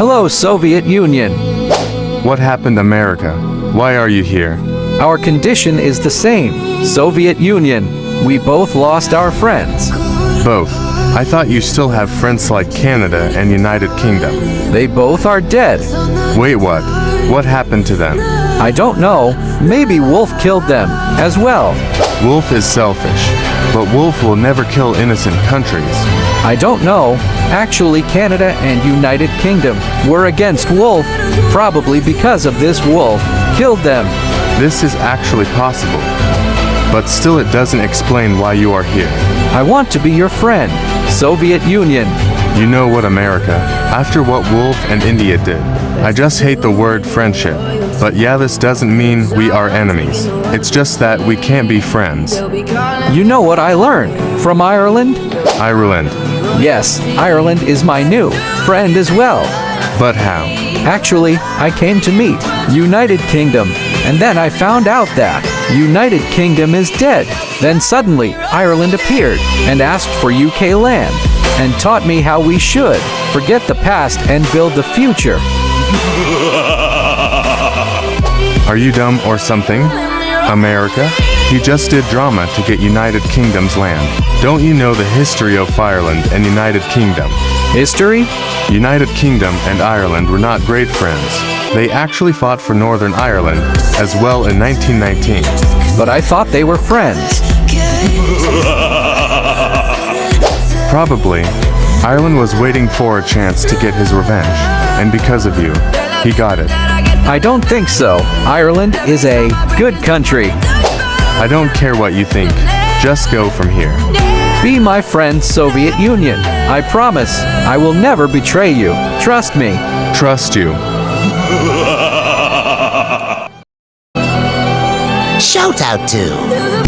Hello, Soviet Union. What happened, America? Why are you here? Our condition is the same. Soviet Union. We both lost our friends. Both. I thought you still have friends like Canada and United Kingdom. They both are dead. Wait, what? What happened to them? I don't know. Maybe Wolf killed them as well. Wolf is selfish, but Wolf will never kill innocent countries. I don't know. Actually, Canada and United Kingdom were against Wolf, probably because of this Wolf killed them. This is actually possible, but still it doesn't explain why you are here. I want to be your friend, Soviet Union. You know what, America? After what Wolf and India did, I just hate the word friendship. But yeah, this doesn't mean we are enemies. It's just that we can't be friends. You know what I learned from Ireland? Ireland. Yes, Ireland is my new friend as well. But how? Actually, I came to meet United Kingdom, and then I found out that United Kingdom is dead. Then suddenly, Ireland appeared and asked for UK land, and taught me how we should forget the past and build the future. Are you dumb or something? America? He just did drama to get United Kingdom's land. Don't you know the history of Ireland and United Kingdom? History? United Kingdom and Ireland were not great friends. They actually fought for Northern Ireland as well in 1919. But I thought they were friends. Probably. Ireland was waiting for a chance to get his revenge, and because of you, he got it. I don't think so. Ireland is a good country. I don't care what you think. Just go from here. Be my friend, Soviet Union. I promise I will never betray you. Trust me. Trust you. Shout out to